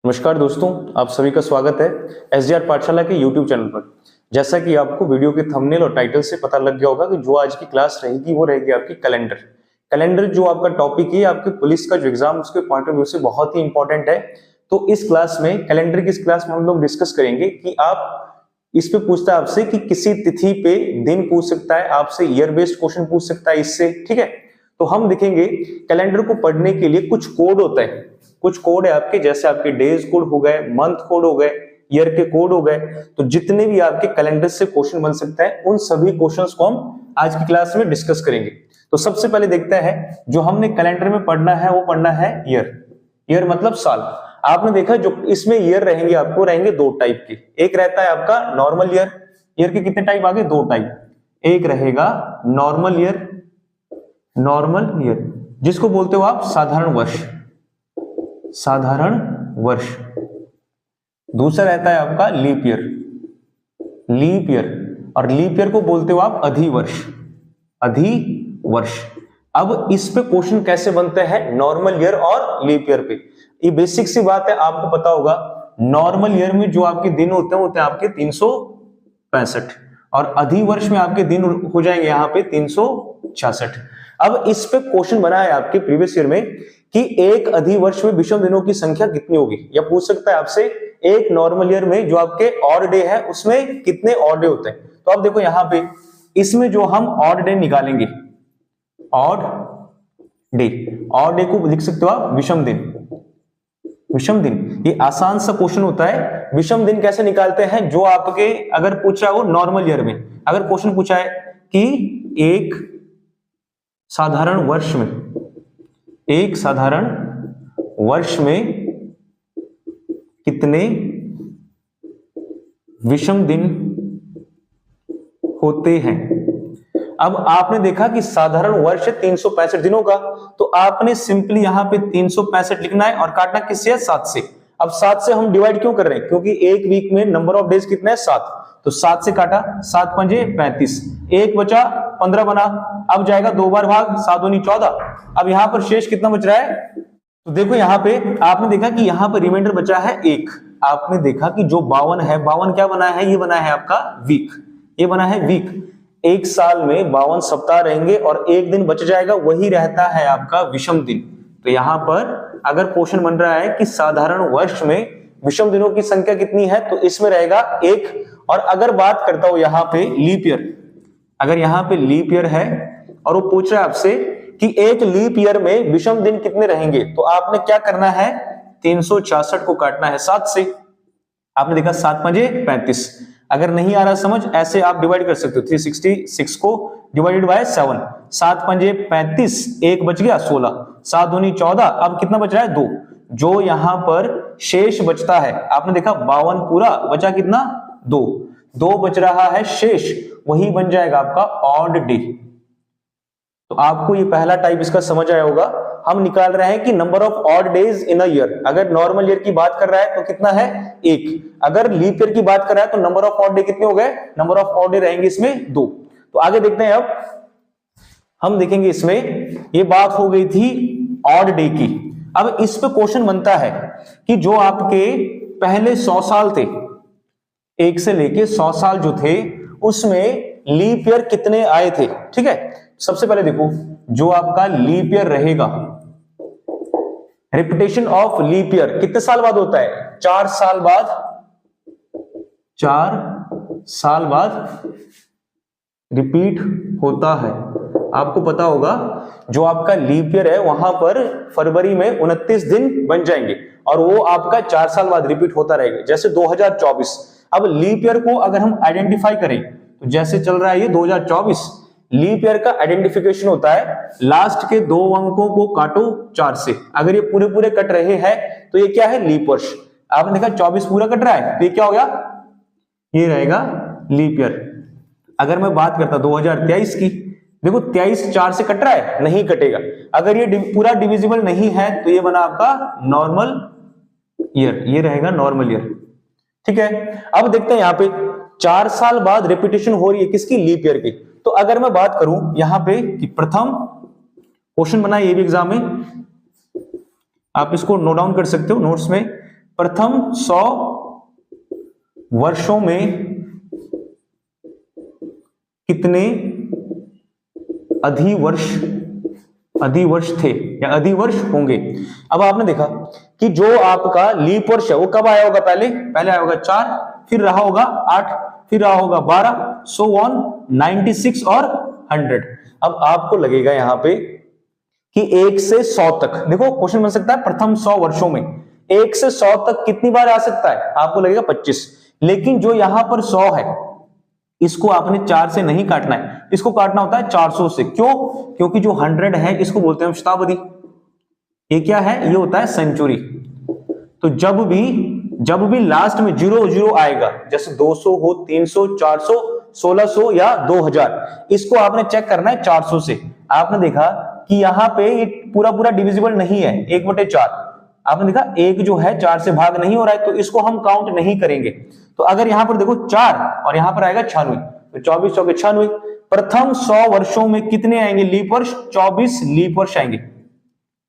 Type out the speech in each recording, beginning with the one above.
नमस्कार दोस्तों, आप सभी का स्वागत है एसडीआर पाठशाला के यूट्यूब चैनल पर। जैसा कि आपको वीडियो के थंबनेल और टाइटल से पता लग गया होगा कि जो आज की क्लास रहेगी वो रहेगी आपकी कैलेंडर। कैलेंडर जो आपका टॉपिक है आपके पुलिस का जो एग्जाम उसके पॉइंट ऑफ व्यू से बहुत ही इंपॉर्टेंट है। तो इस क्लास में कैलेंडर की इस क्लास में हम लोग डिस्कस करेंगे कि आप इस पे पूछता है आपसे कि किसी तिथि पे दिन पूछ सकता है, आपसे ईयर बेस्ड क्वेश्चन पूछ सकता है इससे, ठीक है। तो हम देखेंगे कैलेंडर को पढ़ने के लिए कुछ कोड होता है, कुछ कोड है आपके, जैसे आपके डेज कोड हो गए, मंथ कोड हो गए, ईयर के कोड हो गए। तो जितने भी आपके कैलेंडर से क्वेश्चन बन सकता है उन सभी क्वेश्चंस को हम आज की क्लास में डिस्कस करेंगे। तो सबसे पहले देखते हैं जो हमने कैलेंडर में पढ़ना है वो पढ़ना है ईयर। ईयर मतलब साल। आपने देखा जो इसमें ईयर रहेंगे आपको रहेंगे दो टाइप के। एक रहता है आपका नॉर्मल ईयर। ईयर के कितने टाइप आ गए? दो टाइप। एक रहेगा नॉर्मल ईयर, नॉर्मल ईयर जिसको बोलते हो आप साधारण वर्ष, साधारण वर्ष। दूसरा रहता है आपका लीप ईयर, लीप ईयर, और लीप ईयर को बोलते हो आप अधिवर्ष, अधिवर्ष। अब इस पे क्वेश्चन कैसे बनते हैं नॉर्मल ईयर और लीप ईयर पे? ये बेसिक सी बात है, आपको पता होगा। नॉर्मल ईयर में जो आपके दिन होते हैं आपके 365 और अधिवर्ष में आपके दिन हो जाएंगे यहाँ पे 366। अब इस पे क्वेश्चन बना है आपके प्रीवियस ईयर में कि एक अधिवर्ष में विषम दिनों की संख्या कितनी होगी, या पूछ सकता है आपसे एक नॉर्मल ईयर में जो आपके ऑड डे है उसमें कितने ऑड डे होते हैं। तो अब देखो यहाँ पे इसमें जो हम ऑड डे निकालेंगे, ऑड डे, ऑड डे को लिख सकते हो आप विषम दिन, विषम दिन। ये आसान सा क्वेश्चन होता है। विषम दिन कैसे निकालते हैं? जो आपके अगर पूछा हो नॉर्मल ईयर में, अगर क्वेश्चन पूछा है कि एक साधारण वर्ष में, एक साधारण वर्ष में कितने विषम दिन होते हैं। अब आपने देखा कि साधारण वर्ष 365 दिनों का, तो आपने सिंपली यहां पे 365 लिखना है और काटना किससे है? 7 से। अब 7 से हम डिवाइड क्यों कर रहे हैं? क्योंकि एक वीक में नंबर ऑफ डेज कितना है? 7। तो 7 से काटा, 7 पंजे 35, एक बचा 15 बना। अब जाएगा 2 बार भाग, 7 दूनी 14। अब यहां पर शेष कितना बच रहा है? तो देखो यहां पे आपने देखा कि यहां पर रिमाइंडर बचा है 1। आपने देखा कि जो 52 है, 52 क्या बना है? ये बना है आपका वीक, ये बना है वीक। एक साल में 52 सप्ताह रहेंगे और एक दिन बच जाएगा, वही रहता है आपका विषम दिन। तो यहां पर अगर क्वेश्चन बन रहा है कि साधारण वर्ष में विषम दिनों की संख्या कितनी है, तो इसमें रहेगा 1। और अगर बात करता हूं यहां पे लीप ईयर, अगर यहां पे लीप ईयर है और वो पूछ रहा है आपसे कि एक लीप ईयर में विषम दिन कितने रहेंगे, तो आपने क्या करना है? 366 को काटना है 7 से। आपने देखा 7 पंजे 35। अगर नहीं आ रहा समझ, ऐसे आप डिवाइड कर सकते हो। 366 को डिवाइडेड बाय 7, 7 पंजे 35, एक बच गया 16, 7 दूनी 14। अब कितना बच रहा है? 2। जो यहां पर शेष बचता है, आपने देखा 52 पूरा बचा कितना? 2 बच रहा है शेष, वही बन जाएगा आपका ऑड डे। तो आपको ये पहला टाइप इसका समझ आया होगा। हम निकाल रहे हैं कि number of odd days in a year. अगर नॉर्मल ईयर की बात कर रहा है तो कितना है? 1। अगर लीप ईयर की बात कर रहा है तो नंबर ऑफ ऑड डे कितने हो गए? नंबर ऑफ ऑड डे रहेंगे इसमें 2। तो आगे देखते हैं। अब हम देखेंगे इसमें ये बात हो गई थी ऑड डे की। अब इस पे क्वेश्चन बनता है कि जो आपके पहले 100 साल थे, 1 से लेके 100 साल जो थे, उसमें लीप ईयर कितने आए थे, ठीक है। सबसे पहले देखो जो आपका लीप ईयर रहेगा, रिपीटेशन ऑफ लीप ईयर कितने साल बाद होता है? 4 साल बाद, 4 साल बाद रिपीट होता है। आपको पता होगा जो आपका लीप ईयर है वहां पर फरवरी में 29 दिन बन जाएंगे और वो आपका 4 साल बाद रिपीट होता रहेगा। जैसे 2024, अब लीप ईयर को अगर हम आइडेंटिफाई करें तो जैसे चल रहा है ये 2024, लीप ईयर का आइडेंटिफिकेशन होता है लास्ट के 2 अंकों को काटो 4 से। अगर ये पूरे पूरे कट रहे हैं तो ये क्या है? लीप वर्ष। आपने देखा 24 पूरा कट रहा है तो ये क्या हो गया? ये रहेगा लीप ईयर। अगर मैं बात करता 2023 की, देखो 23 4 से कट रहा है, नहीं कटेगा। अगर ये पूरा डिविजिबल नहीं है तो ये बना आपका नॉर्मल ईयर, ये रहेगा नॉर्मल ईयर, ठीक है। अब देखते हैं यहाँ पे 4 साल बाद रिपीटेशन हो रही है किसकी? लीप ईयर की। तो अगर मैं बात करूं यहां पे कि प्रथम क्वेश्चन बना, ये भी एग्जाम में, आप इसको नोट डाउन कर सकते हो नोट्स में। प्रथम 100 वर्षों में कितने अधिवर्ष थे या अधिवर्ष होंगे। अब आपने देखा कि जो आपका लीप वर्ष है वो कब आया होगा, पहले आया होगा 4, फिर रहा होगा 8, फिर रहा होगा 12, सो ऑन 96 और 100। अब आपको लगेगा यहां पे कि 1 से 100 तक, देखो क्वेश्चन बन सकता है प्रथम 100 वर्षों में 1 से 100 तक कितनी बार आ सकता है, आपको लगेगा 25। लेकिन जो यहां पर 100 है इसको आपने 4 से नहीं काटना है, इसको काटना होता है 400 से। क्यों? क्योंकि जो 100 है इसको बोलते हैं शताब्दी, ये क्या है, ये होता है सेंचुरी। तो जब भी लास्ट में 0 आएगा, जैसे 200 हो, 300, 400, 1600 या 2000, इसको आपने चेक करना है 400 से। आपने देखा कि यहां पे ये पूरा डिविजिबल नहीं है 1/4, आपने देखा 1 जो है 4 से भाग नहीं हो रहा है, तो इसको हम काउंट नहीं करेंगे। तो अगर यहां पर देखो 4 और यहां पर आएगा 96, तो 24 चौके 96। प्रथम 100 वर्षों में कितने आएंगे लीप वर्ष, 24 लीप वर्ष आएंगे,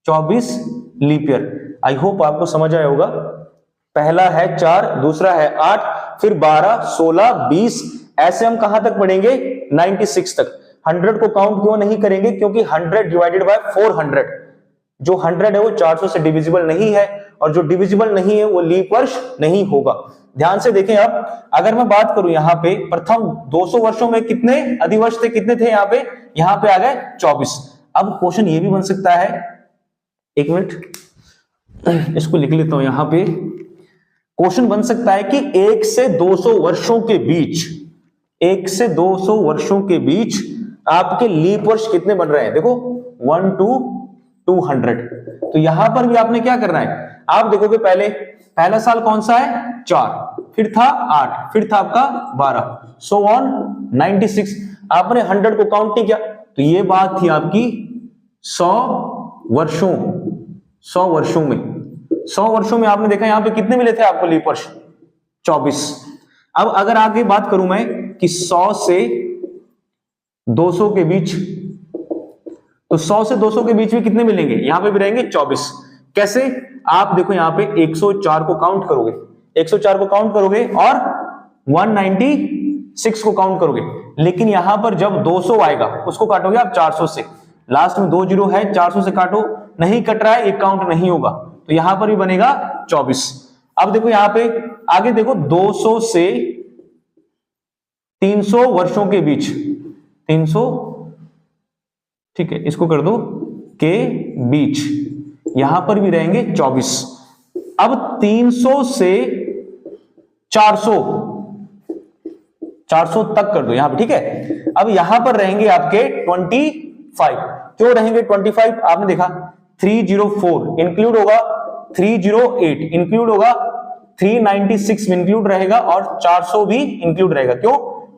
24 लीप ईयर। आई होप आपको समझ आया होगा। पहला है 4, दूसरा है 8, फिर 12, 16, 20, ऐसे हम कहां तक पढ़ेंगे 96 तक। 100 को काउंट क्यों नहीं करेंगे, क्योंकि 100 डिवाइडेड बाय 400, जो 100 है वो 400 से डिविजिबल नहीं है, और जो डिविजिबल नहीं है वो लीप वर्ष नहीं होगा। ध्यान से देखें। अब अगर मैं बात करूं यहां पे प्रथम 200 वर्षों में कितने अधिवर्ष थे, कितने थे यहां पे आ गए 24। अब क्वेश्चन ये भी बन सकता है, एक मिनट इसको लिख लेता हूं, यहां पे क्वेश्चन बन सकता है कि 1 से 200 वर्षों के बीच, 1 से 200 वर्षों के बीच आपके लीप वर्ष कितने बन रहे हैं। देखो 1 to 200। तो यहां पर भी आपने क्या करना है, आप देखोगे पहला साल कौन सा है 4, फिर था 8, फिर था आपका 12, सो ऑन 96। आपने 100 को काउंट नहीं किया, तो ये बात थी आपकी 100 वर्षों में आपने देखा यहां पे कितने मिले थे आपको लीप वर्ष, 24। अब अगर आगे बात करूं मैं कि 100 से 200 के बीच, तो 100 से 200 के बीच में कितने मिलेंगे, यहां पे भी रहेंगे 24। कैसे, आप देखो यहां पे 104 को काउंट करोगे, 104 को काउंट करोगे और 196 को काउंट करोगे, लेकिन यहां पर जब 200 आएगा उसको काटोगे आप 400 से। लास्ट में 2 0 है, 400 से काटो, नहीं कट रहा है, ये काउंट नहीं होगा, तो यहां पर भी बनेगा 24। अब देखो यहां पे आगे देखो 200 से 300 वर्षों के बीच, 300, ठीक है इसको कर दो के बीच, यहां पर भी रहेंगे 24। अब 300 से 400 तक कर दो यहां पे, ठीक है। अब यहां पर रहेंगे आपके 25। क्यों रहेंगे 25, आपने देखा 304 इंक्लूड होगा, 308 इंक्लूड होगा, 396 इंक्लूड रहेगा और 400 भी इंक्लूड रहेगा। क्यों,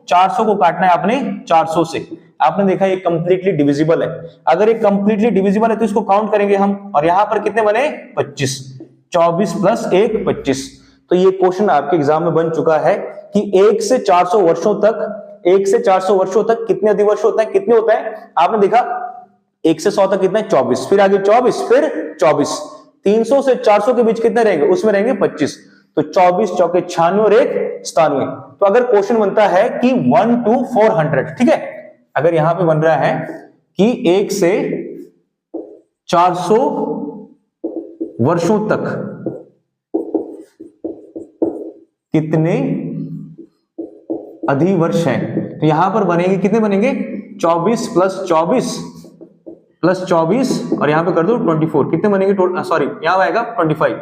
400 को काटना है आपने 400 से। आपने देखा ये कंप्लीटली डिविजिबल है, अगर ये कंप्लीटली डिविजिबल है तो इसको काउंट करेंगे हम, और यहां पर कितने बने 25, 24 प्लस 1 25। तो ये क्वेश्चन आपके एग्जाम में बन चुका है कि 1 से 400 वर्षों तक कितने अधिवर्ष होते हैं, कितने होता है। आपने देखा 1 से 100 तक कितना है 24, फिर आगे 24, फिर 24, 300 से 400 के बीच कितने रहेंगे, उसमें रहेंगे 25, तो 24 चौके 96 और 1 97। तो अगर क्वेश्चन बनता है कि 1 to 400, ठीक है, अगर यहां पे बन रहा है कि 1 से 400 वर्षों तक कितने अधिवर्ष हैं, तो यहां पर बनेंगे कितने बनेंगे 24 प्लस 24 प्लस 24 और यहां पे कर दो 24, कितने बनेंगे, सॉरी यहां आएगा 25,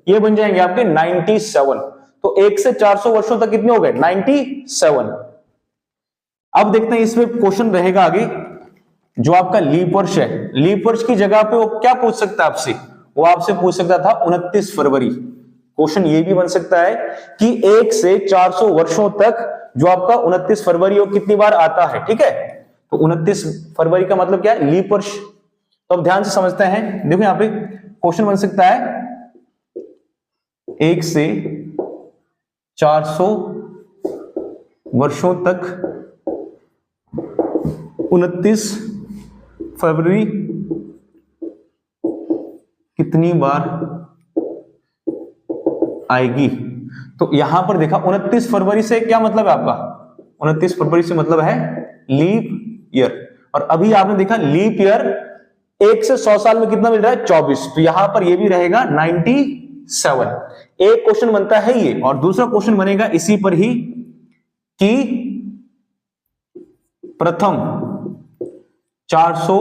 ये बन जाएंगे आपके 97। तो 1 से 400 वर्षों तक कितने हो गए 97। अब देखते हैं इसमें क्वेश्चन रहेगा आगे, जो आपका लीप वर्ष है, लीप वर्ष की जगह पे वो क्या पूछ सकता है आपसे, वो आपसे पूछ सकता था 29 फरवरी। क्वेश्चन ये भी बन सकता है कि 1 से 400 वर्षों तक जो आपका 29 फरवरी वो कितनी बार आता है, ठीक है। तो 29 फरवरी का मतलब क्या है, लीप वर्ष। तो अब ध्यान से समझते हैं, देखो यहां पे क्वेश्चन बन सकता है 1 से 400 वर्षों तक 29 फरवरी कितनी बार आएगी। तो यहां पर देखा 29 फरवरी से क्या मतलब है आपका, 29 फरवरी से मतलब है लीप ईयर। और अभी आपने देखा लीप ईयर 1 से 100 साल में कितना मिल रहा है, 24। तो यहां पर ये भी रहेगा 97। एक क्वेश्चन बनता है ये, और दूसरा क्वेश्चन बनेगा इसी पर ही कि प्रथम 400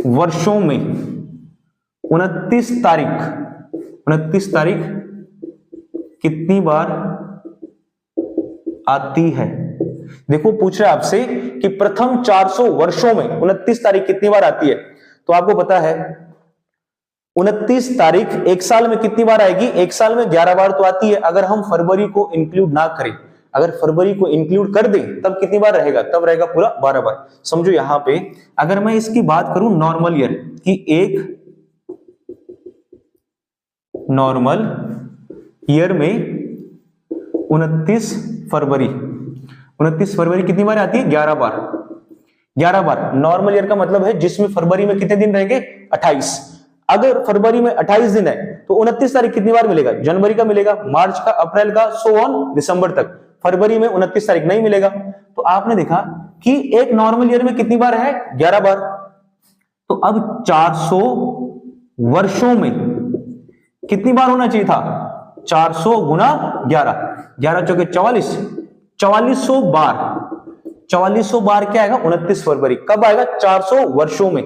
वर्षों में 29 तारीख कितनी बार आती है। देखो पूछ रहा है आपसे कि प्रथम 400 वर्षों में 29 तारीख कितनी बार आती है। तो आपको पता है 29 तारीख एक साल में कितनी बार आएगी, एक साल में 11 बार तो आती है। अगर हम फरवरी को इंक्लूड ना करें, अगर फरवरी को इंक्लूड कर दें तब कितनी बार रहेगा, तब रहेगा पूरा 12 बार। समझो यहां पे अगर मैं इसकी बात करूं नॉर्मल ईयर की, एक नॉर्मल ईयर में 29 फरवरी कितनी बार आती है, 11 बार। 11 बार नॉर्मल ईयर का मतलब है जिसमें फरवरी में कितने दिन रहेंगे, 28। अगर फरवरी में 28 दिन है तो 29 तारीख कितनी बार मिलेगा, जनवरी का मिलेगा, मार्च का, अप्रैल का, सो ऑन दिसंबर तक। फरवरी में 29 तारीख नहीं मिलेगा। तो आपने देखा कि एक नॉर्मल ईयर में कितनी बार है, 11 बार। तो अब 400 वर्षों में कितनी बार होना चाहिए था, 400 गुना 11, 11 चौके 44, 4400 बार। 4400 बार क्या आएगा, 29 फरवरी। कब आएगा, 400 वर्षों में,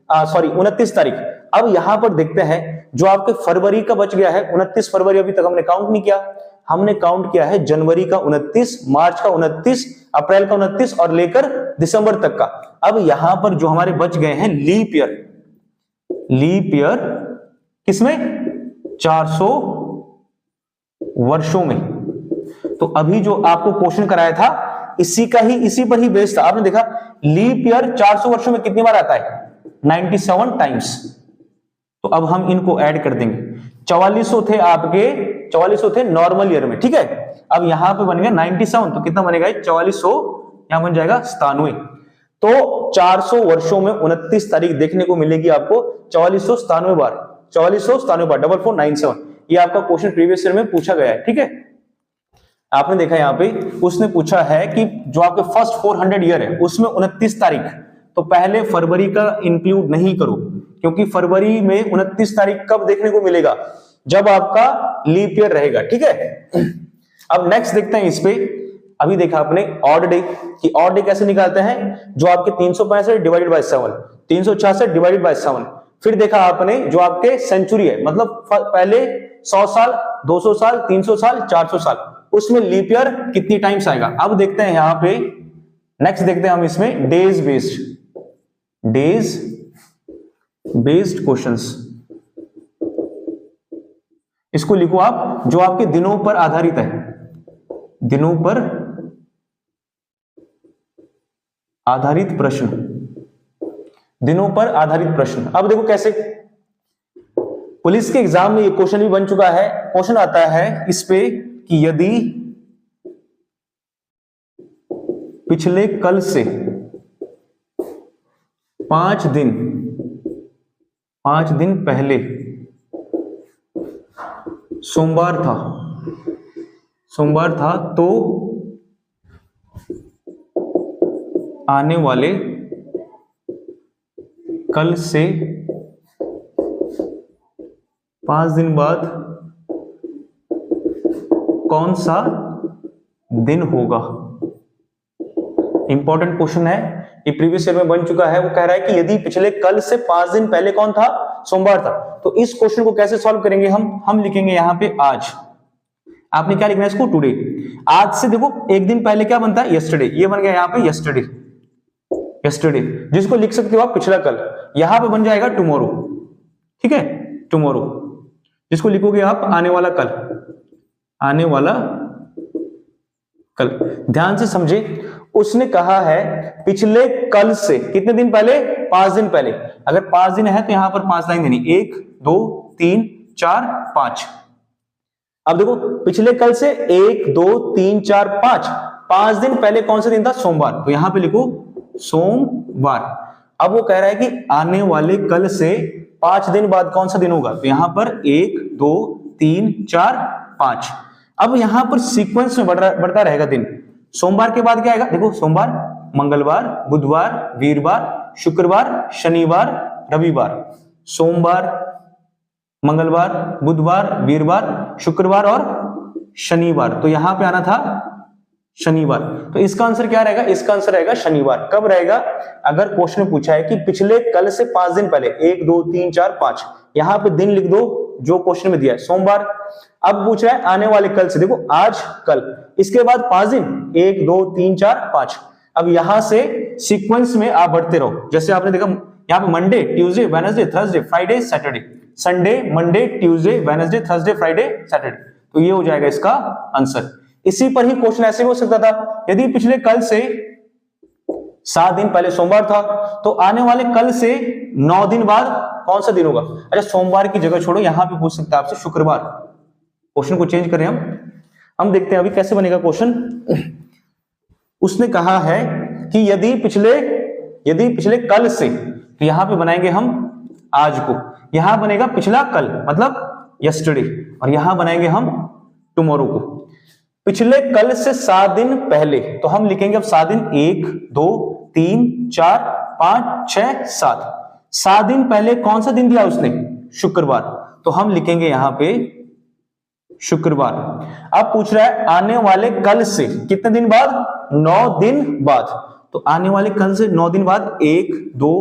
सॉरी 29 तारीख। अब यहां पर देखते हैं जो आपके फरवरी का बच गया है 29 फरवरी, अभी तक हमने काउंट नहीं किया। हमने काउंट किया है जनवरी का 29, मार्च का 29, अप्रैल का 29 और लेकर दिसंबर तक का। अब यहां पर जो हमारे बच गए हैं लीप ईयर किसमें, 400 वर्षों में। तो अभी जो आपको क्वेश्चन कराया था इसी पर ही बेस्ड था। आपने देखा लीप ईयर 400 वर्षों में कितनी बार आता है, 97 टाइम्स। तो अब हम इनको ऐड कर देंगे। 4400 थे आपके, 4400 थे नॉर्मल ईयर में, ठीक है। अब यहां पे बन गया 97, तो कितना बनेगा 4400, यहां बन जाएगा 97। तो 400 वर्षों में 29 तारीख देखने को मिलेगी आपको 4497 बार, 4497 बार, 4497। ये आपका क्वेश्चन प्रीवियस ईयर में पूछा गया है, ठीक है। आपने देखा यहाँ पे उसने पूछा है कि जो आपके फर्स्ट 400 ईयर है उसमें 29 तारीख, तो पहले फरवरी का इंक्लूड नहीं करो, क्योंकि फरवरी में 29 तारीख कब देखने को मिलेगा, जब आपका लीप ईयर रहेगा, ठीक है। अब नेक्स्ट देखते हैं इस पे। अभी देखा आपने ऑड डे, कि ऑड डे कैसे निकालते हैं, जो आपके 365 डिवाइडेड बाय 7, 366 डिवाइडेड बाय 7। फिर देखा आपने जो आपके सेंचुरी है, मतलब पहले 100 साल, 200 साल, 300 साल, 400 साल, उसमें लीप ईयर कितनी टाइम्स आएगा। अब देखते हैं यहां पे, नेक्स्ट देखते हैं हम इसमें डेज बेस्ड क्वेश्चंस। इसको लिखो आप, जो आपके दिनों पर आधारित है, दिनों पर आधारित प्रश्न, दिनों पर आधारित प्रश्न। अब देखो कैसे, पुलिस के एग्जाम में ये क्वेश्चन भी बन चुका है। क्वेश्चन आता है इस पे कि यदि पिछले कल से 5 दिन पहले सोमवार था तो आने वाले कल से 5 दिन बाद कौन सा दिन होगा। इंपॉर्टेंट क्वेश्चन है, ये प्रीवियस ईयर में बन चुका है। वो कह रहा है कि यदि पिछले कल से 5 दिन पहले कौन था, सोमवार था। तो इस क्वेश्चन को कैसे सॉल्व करेंगे हम लिखेंगे यहां पे आज। आपने क्या लिखना है इसको, टुडे। आज से देखो एक दिन पहले क्या बनता है, यस्टरडे। ये बन गया यहां पे यस्टरडे, जिसको लिख सकते हो आप पिछला कल। यहां पे बन जाएगा टुमारो, ठीक है, टुमारो, जिसको लिखोगे आप आने वाला कल। ध्यान से समझे, उसने कहा है पिछले कल से कितने दिन पहले, 5 दिन पहले। अगर 5 दिन है तो यहां पर 5 लाइन देनी, 1 2 3 4 5। अब देखो पिछले कल से 1 2 3 4 5 दिन पहले कौन सा दिन था, सोमवार। तो यहां पे लिखो सोमवार। अब वो कह रहा है कि आने वाले कल से 5 दिन बाद कौन सा दिन होगा। तो यहां पर 1 2 3 4 5। अब यहां पर सीक्वेंस में बढ़ता रहेगा दिन। सोमवार के बाद क्या आएगा, देखो सोमवार, मंगलवार, बुधवार, वीरवार, शुक्रवार, शनिवार, रविवार। सोमवार, मंगलवार, बुधवार, वीरवार, शुक्रवार और शनिवार। तो यहां पे आना था शनिवार। तो इसका आंसर क्या रहेगा, इसका आंसर रहेगा शनिवार। कब रहेगा, अगर क्वेश्चन में पूछा है कि पिछले कल से 5 दिन पहले, 1 2 3 4 5, यहां पे दिन लिख दो जो क्वेश्चन में दिया है, सोमवार। अब पूछ रहा है आने वाले कल से, देखो आज कल, इसके बाद 5 दिन, 1 2 3 4 5। अब यहां से सीक्वेंस में आप बढ़ते रहो। जैसे आपने देखा यहाँ पे Monday, Tuesday, Wednesday, Thursday, Friday, Saturday, Sunday, Monday, Tuesday, Wednesday, Thursday, Friday, Saturday. तो ये हो जाएगा इसका आंसर। इसी पर ही क्वेश्चन ऐसे हो सकता था, यदि पिछले कल से 7 दिन पहले सोमवार था, तो आने वाले कल से 9 दिन बाद कौन सा दिन होगा। अच्छा, सोमवार की जगह छोड़ो, यहां पे पूछ सकता है आपसे शुक्रवार। क्वेश्चन को चेंज करें हम देखते हैं अभी कैसे बनेगा क्वेश्चन। उसने कहा है कि यदि पिछले कल से, तो यहां पे बनाएंगे हम आज को, यहां बनेगा पिछला कल मतलब यस्टरडे, और यहां बनाएंगे हम टुमारो को। पिछले कल से 7 दिन पहले, तो हम लिखेंगे अब 7 दिन, 1 2 3 4 5 6 7। 7 दिन पहले कौन सा दिन दिया उसने, शुक्रवार, तो हम लिखेंगे यहां पे शुक्रवार। अब पूछ रहा है आने वाले कल से कितने दिन बाद, 9 दिन बाद। तो आने वाले कल से 9 दिन बाद 1 2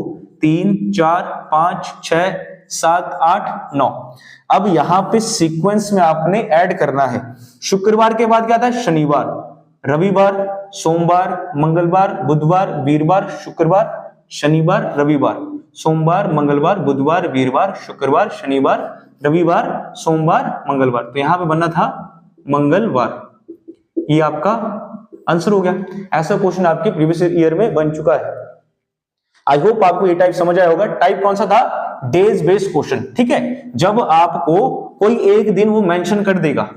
3 4 5 6 7 8 9। अब यहां पे सीक्वेंस में आपने ऐड करना है। शुक्रवार के बाद क्या था, शनिवार, रविवार, सोमवार, मंगलवार, बुधवार, वीरवार, शुक्रवार, शनिवार, रविवार, सोमवार, मंगलवार, बुधवार, वीरवार, शुक्रवार, शनिवार, रविवार, सोमवार, मंगलवार। तो यहां पे बनना था मंगलवार। ये आपका आंसर हो गया। ऐसा क्वेश्चन आपके प्रीवियस ईयर में बन चुका है। आई होप आपको ये टाइप समझ आया होगा। टाइप कौन सा था, डेज बेस्ड क्वेश्चन, ठीक है, जब आपको कोई एक दिन वो मेंशन कर देगा।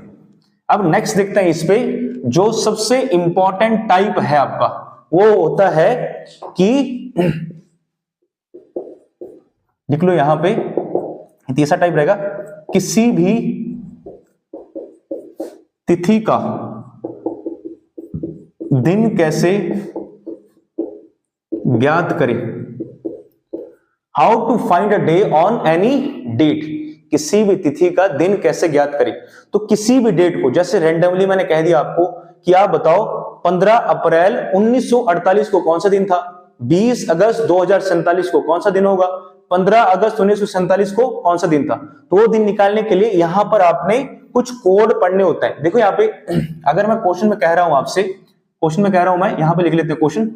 अब नेक्स्ट देखते हैं इस पे, जो सबसे इंपॉर्टेंट टाइप है आपका, वो होता है कि लिख लो यहां पे, तीसरा टाइप रहेगा, किसी भी तिथि का दिन कैसे ज्ञात करें। How to find a day on any date. किसी भी तिथि का दिन कैसे ज्ञात करें। तो किसी भी डेट को, जैसे रैंडमली मैंने कह दिया आपको कि आप बताओ 15 अप्रैल 1948 को कौन सा दिन था, 20 अगस्त 2047 को कौन सा दिन होगा, 15 अगस्त 1947 को कौन सा दिन था। तो वो दिन निकालने के लिए यहां पर आपने कुछ कोड पढ़ने होता है। देखो यहां पे अगर मैं क्वेश्चन में कह रहा हूं आपसे, क्वेश्चन में कह रहा हूं मैं, यहां पे लिख लेते हैं क्वेश्चन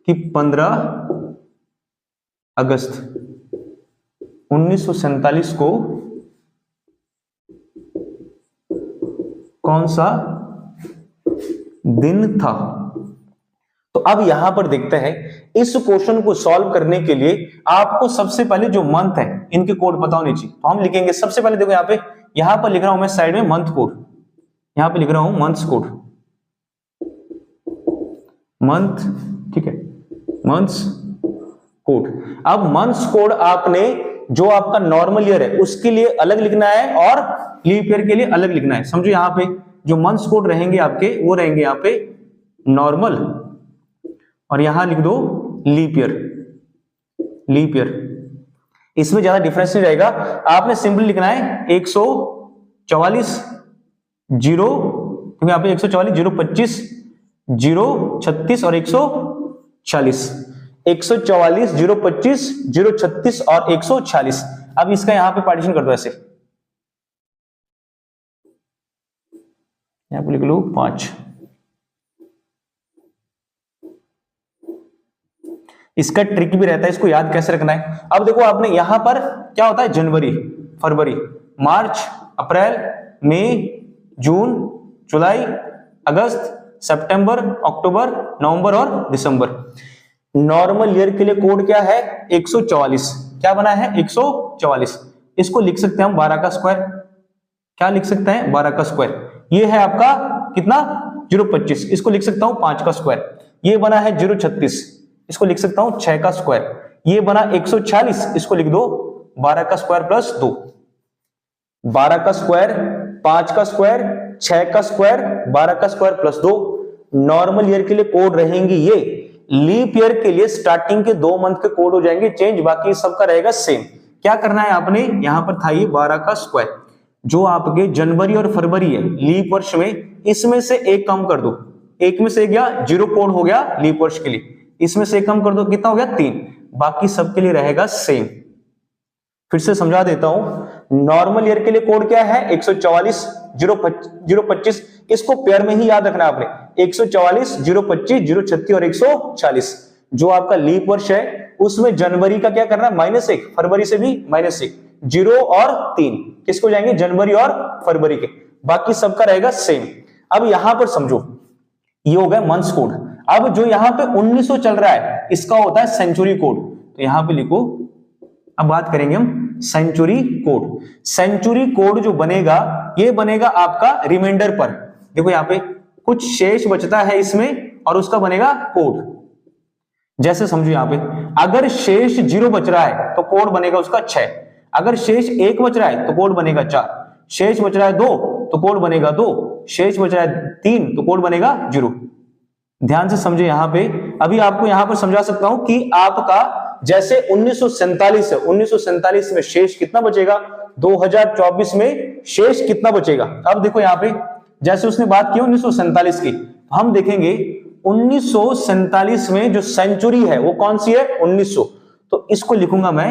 कि 15 अगस्त 1947 को कौन सा दिन था। तो अब यहां पर देखते हैं, इस क्वेश्चन को सॉल्व करने के लिए आपको सबसे पहले जो मंथ है इनके कोड पता होने चाहिए। तो हम लिखेंगे सबसे पहले, देखो यहां पर लिख रहा हूं मैं साइड में मंथ कोड, यहां पे लिख रहा हूं मंथ्स कोड, मंथ, ठीक है, मंथ्स कोड। अब मंथ्स कोड आपने जो आपका नॉर्मल ईयर है उसके लिए अलग लिखना है और लीप ईयर के लिए अलग लिखना है। समझो यहां पे जो मंथ्स कोड रहेंगे आपके, वो रहेंगे यहां पे नॉर्मल, और यहां लिख दो लीप ईयर, लीप ईयर। इसमें ज्यादा डिफरेंस नहीं रहेगा, आपने सिंपली लिखना है 144 0, क्योंकि यहाँ पे 144 025 036 और 140, 144 025 036 और 140। अब इसका यहां पे पार्टीशन कर दो ऐसे, यहां पे लिख लो 5। इसका ट्रिक भी रहता है, इसको याद कैसे रखना है। अब देखो आपने यहां पर क्या होता है, जनवरी, फरवरी, मार्च, अप्रैल, मई, जून, जुलाई, अगस्त, सितंबर, अक्टूबर, नवंबर और दिसंबर। नॉर्मल ईयर के लिए कोड क्या है, 144। क्या बना है, 144। इसको लिख सकते हैं हम 12 का स्क्वायर। क्या लिख सकते हैं, 12 का स्क्वायर। ये है आपका कितना, 025। इसको लिख सकता हूं 5 का स्क्वायर। ये बना है 036, इसको लिख सकता हूं 6 का स्क्वायर। ये बना 140, इसको लिख दो 12 का स्क्वायर प्लस 2। 12 का स्क्वायर, 5 का स्क्वायर, 6 का स्क्वायर, 12 का स्क्वायर प्लस 2। नॉर्मल ईयर के लिए कोड रहेंगी ये, लीप ईयर के लिए स्टार्टिंग के 2 मंथ के कोड हो जाएंगे चेंज, बाकी सबका रहेगा सेम। क्या करना है आपने, यहां पर था ये 12 का स्क्वायर, जो आपके जनवरी और फरवरी है लीप वर्ष में, इसमें से एक कम कर दो, एक में से एक गया, 0 कोड हो गया लीप वर्ष के लिए, इसमें से एक कम कर दो, कितना हो गया 3, बाकी सबके लिए रहेगा सेम। फिर से समझा देता हूं, नॉर्मल ईयर के लिए कोड क्या है 144 025, इसको पेयर में ही याद रखना है आपने, 144 025 036 और 140। जो आपका लीप वर्ष है उसमें जनवरी का क्या करना है -1, फरवरी से भी -1, 0 और 3 किसको जाएंगे, जनवरी और फरवरी के, बाकी सबका रहेगा सेम। अब यहां पर समझो, ये हो गया मंथ्स कोड। अब जो यहां पे 1900 चल रहा है इसका होता है सेंचुरी कोड, तो यहां पे लिखो, अब बात करेंगे हम सेंचुरी कोड। सेंचुरी कोड जो बनेगा ये बनेगा आपका रिमाइंडर पर, देखो यहां पे कुछ शेष बचता है इसमें और उसका बनेगा कोड। जैसे समझो यहां पे अगर शेष 0 बच रहा है तो कोड बनेगा उसका 6, अगर शेष 1 बच रहा है तो कोड बनेगा 4, शेष बच रहा है 2 तो कोड बनेगा 2, शेष बच रहा है 3 तो कोड बनेगा 0। ध्यान से समझे यहां पे, अभी आपको यहां पर समझा सकता हूं कि आपका जैसे 1947 है, 1947 में शेष कितना बचेगा, 2024 में शेष कितना बचेगा। अब देखो यहां पे जैसे उसने बात की 1947 की, हम देखेंगे 1947 में जो सेंचुरी है वो कौन सी है 1900, तो इसको लिखूंगा मैं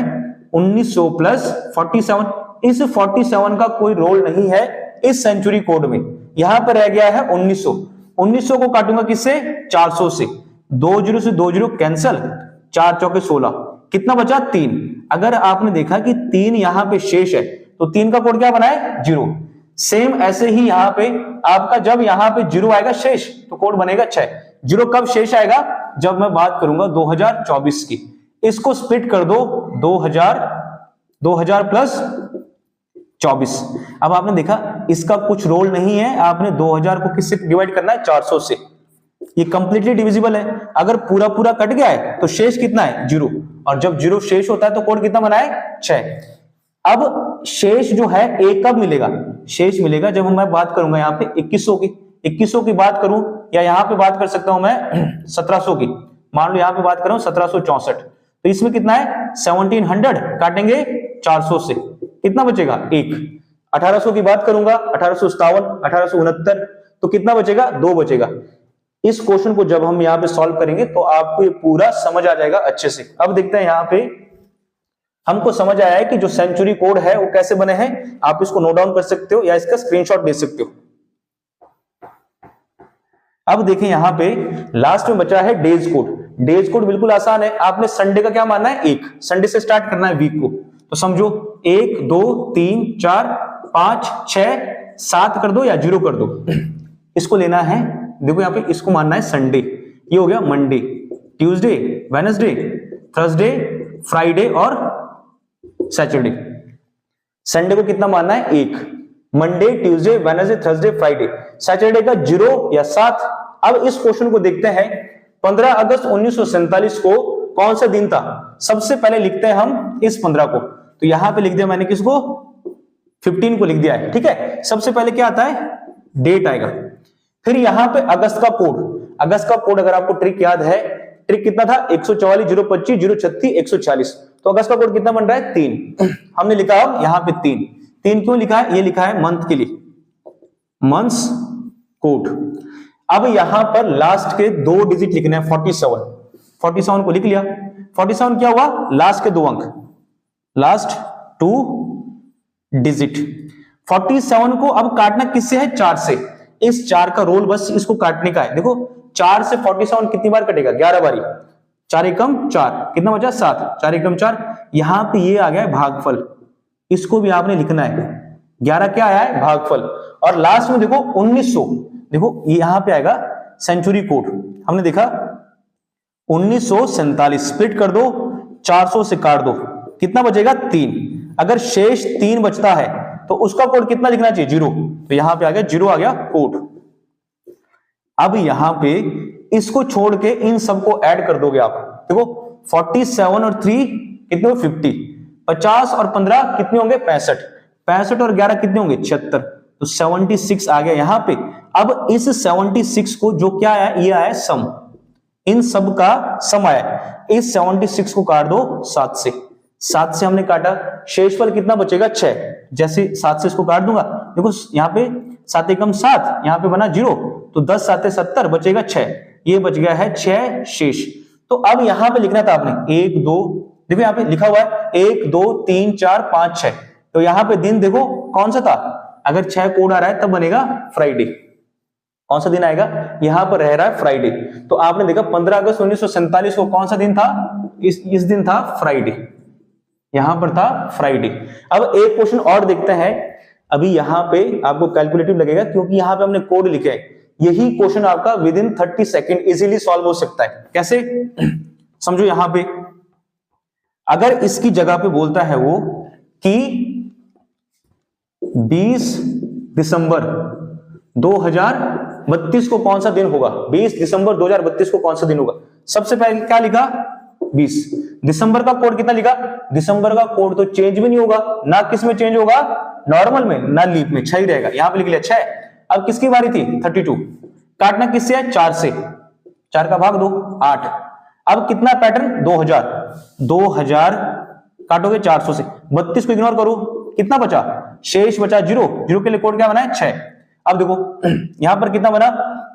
1900 प्लस 47। इस 47 का कोई रोल नहीं है इस सेंचुरी कोड में, यहां पर रह गया है 1900। 1900 को काटूंगा किससे, 400 से, 20 से 20 कैंसल, 4 चौके 16, कितना बचा 3। अगर आपने देखा कि 3 यहां पे शेष है तो 3 का कोड क्या बना है 0। सेम ऐसे ही यहां पे आपका जब यहां पे 0 आएगा शेष तो कोड बनेगा 6। 0 कब शेष आएगा, जब मैं बात करूंगा 2024 की। इसको स्प्लिट कर दो 2000 प्लस 24। अब आपने देखा इसका कुछ रोल नहीं है, आपने 2000 को किससे डिवाइड करना है 400 से, ये कंप्लीटली डिविजिबल है। अगर पूरा पूरा कट गया है तो शेष कितना है 0, और जब 0 शेष होता है तो कोड कितना बना है 6। अब शेष जो है एक कब मिलेगा, शेष मिलेगा जब मैं बात करूंगा यहाँ पे 2100 की बात करूं, या यहां पे बात कर सकता हूं मैं 1700 की, मान लो यहां पे बात कर रहा हूं 1764, तो इसमें कितना है 1700 काटेंगे 400 से, कितना बचेगा 1। 1800 की बात करूंगा 1857 1869, तो कितना बचेगा 2 बचेगा। इस क्वेश्चन को जब हम यहाँ पे सॉल्व करेंगे तो आपको ये पूरा समझ आ जाएगा अच्छे से। अब देखते हैं यहाँ पे हमको समझ आया है कि जो सेंचुरी कोड है वो कैसे बने हैं, आप इसको नोट डाउन कर सकते हो या इसका स्क्रीनशॉट ले सकते हो। अब देखें यहाँ पे लास्ट में बचा है डेज कोड। डेज कोड बिल्कुल आसान है, आपने संडे का क्या मानना है 1, संडे से स्टार्ट करना है वीक को, तो समझो 1 2 3 4 5 6 7 कर दो या 0 कर दो, इसको लेना है। देखो यहाँ पे इसको मानना है संडे, ये हो गया Monday, Tuesday, Wednesday, Thursday, Friday और सैटरडे। संडे को कितना मानना है 1, Monday, Tuesday, Wednesday, Thursday, Friday, Saturday का 0 या 7। अब इस क्वेश्चन को देखते हैं, 15 अगस्त 1947 को कौन सा दिन था। सबसे पहले लिखते हैं हम इस 15 को, तो यहां पे लिख दिया मैंने किसको 15 को लिख दिया है, ठीक है। सबसे पहले क्या आता है डेट आएगा, फिर यहां पे अगस्त का कोड। अगस्त का कोड अगर आपको ट्रिक याद है, ट्रिक कितना था 144 025 036 140, तो अगस्त का कोड कितना बन रहा है 3। हमने लिखा अब यहां पे 3 क्यों लिखा है, ये लिखा है मंथ के लिए, मंथ्स कोड। अब यहां पर लास्ट के 2 डिजिट लिखने हैं 47 को लिख लिया। 47 क्या हुआ, लास्ट के 2 अंक, लास्ट 2 डिजिट। 47 को अब काटना किससे है 4 से, इस 4 का रोल बस इसको काटने का है। देखो 4 से 47 कितनी बार कटेगा 11 बारी, 4 एकम 4, कितना बचा 7, 4 एकम 4। यहां पे ये आ गया है भागफल, इसको भी आपने लिखना है, 11 क्या आया है भागफल। और लास्ट में देखो 1900, देखो यहां पे आएगा सेंचुरी कोड। हमने देखा 1947 स्प्लिट कर दो, 400 से काट दो, कितना बचेगा 3। अगर शेष 3 बचता है तो उसका कोड कितना लिखना चाहिए 0, तो यहां पे आ गया 0 आ गया कोड। अब यहां पे इसको छोड़ के इन सबको ऐड कर दोगे आप, देखो 47 और 3 कितने हो 50, 50 और 15 कितने होंगे 65, 65 और 11 कितने होंगे 76, तो 76 आ गया यहाँ पे। अब इस 76 को जो क्या आया, ये आया सम, इन सब का सम आया। इस 76 को काट दो 7 से, 7 से हमने काटा, शेषफल कितना बचेगा 6। जैसे 7 से इसको काट दूंगा, देखो यहाँ पे 7 एकम 7, यहाँ पे बना 0, तो 10 7 70 बचेगा 6, ये बच गया है 6 शेष। तो अब यहाँ पे लिखना था आपने 1 2, देखो यहाँ पे लिखा हुआ है 1 2 3 4 5 6, तो यहाँ पे दिन देखो कौन सा था, अगर 6 कोड आ रहा है तब बनेगा फ्राइडे। कौन सा दिन आएगा, यहां पर रह रहा है फ्राइडे, तो आपने देखा 15 अगस्त 1947 को कौन सा दिन था, इस दिन था फ्राइडे, यहां पर था फ्राइडे। अब एक क्वेश्चन और देखते हैं, अभी यहां पे आपको कैलकुलेटिव लगेगा क्योंकि यहां पे हमने कोड लिखा है। यही क्वेश्चन आपका with in 30 second easily solve हो सकता है। कैसे, समझो यहां पे अगर इसकी जगह पे बोलता है वो कि 20 दिसंबर 2032 को कौन सा दिन होगा, 20 दिसंबर 2032 को कौन सा दिन होगा, सबसे पहले क्या लिखा 20। दिसंबर का कोड कितना लिखा, दिसंबर का कोड तो चेंज भी नहीं होगा, ना किस में चेंज होगा, नॉर्मल में, ना लीप में, 6 ही रहेगा, यहां पे लिख लिया 6। अब किसकी बारी थी 32, काटना किससे है 4 से, 4 का भाग दो 8। अब कितना पैटर्न 2000 काटोगे 400 से, 32 को इग्नोर करो, कितना बचा, शेष बचा 0, 0 के लिए कोड क्या बना है 6। अब देखो यहां पर कितना बना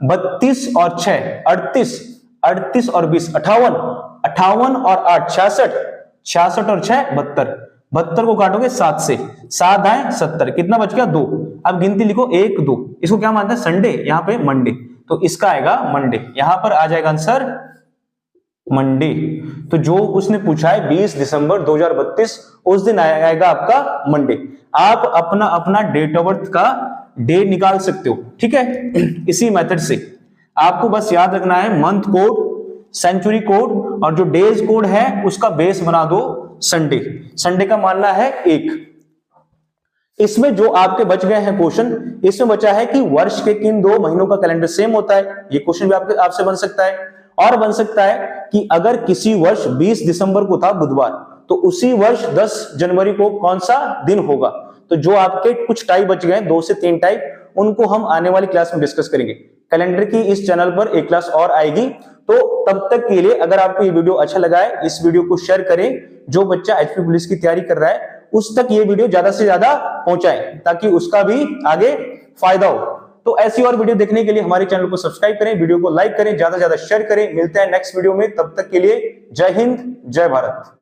32 और 6 38, 38 और 20 58, 58 और 8 66, 66 और 6 72, 72 को काटोगे 7 से, 7 आए 70, कितना बच गया 2। अब गिनती लिखो 1 2, इसको क्या मानते हैं संडे, यहाँ पे मंडे, तो इसका आएगा मंडे, यहां पर आ जाएगा आंसर मंडे। तो जो उसने पूछा है 20 दिसंबर 2032, उस दिन आएगा आपका मंडे। आप अपना अपना डेट ऑफ बर्थ का डे निकाल सकते हो, ठीक है। इसी मेथड से आपको बस याद रखना है मंथ कोड, सेंचुरी कोड, और जो डेज कोड है उसका बेस बना दो संडे। संडे का मानना है 1। इसमें जो आपके बच गए हैं क्वेश्चन, इसमें बचा है कि वर्ष के किन 2 महीनों का कैलेंडर सेम होता है, ये क्वेश्चन भी आपसे बन सकता है। और बन सकता है कि अगर किसी वर्ष 20 दिसंबर को था बुधवार, तो उसी वर्ष 10 जनवरी को कौन सा दिन होगा। तो जो आपके कुछ टाइप बच गए 2 से 3 टाइप, उनको हम आने वाली क्लास में डिस्कस करेंगे। कैलेंडर की इस चैनल पर एक क्लास और आएगी, तो तब तक के लिए अगर आपको ये वीडियो अच्छा लगा है, इस वीडियो को शेयर करें। जो बच्चा एचपी पुलिस की तैयारी कर रहा है उस तक ये वीडियो ज्यादा से ज्यादा पहुंचाएं, ताकि उसका भी आगे फायदा हो। तो ऐसी और वीडियो देखने के लिए हमारे चैनल को सब्सक्राइब करें, वीडियो को लाइक करें, ज्यादा से ज्यादा शेयर करें। मिलते हैं नेक्स्ट वीडियो में, तब तक के लिए जय हिंद जय भारत।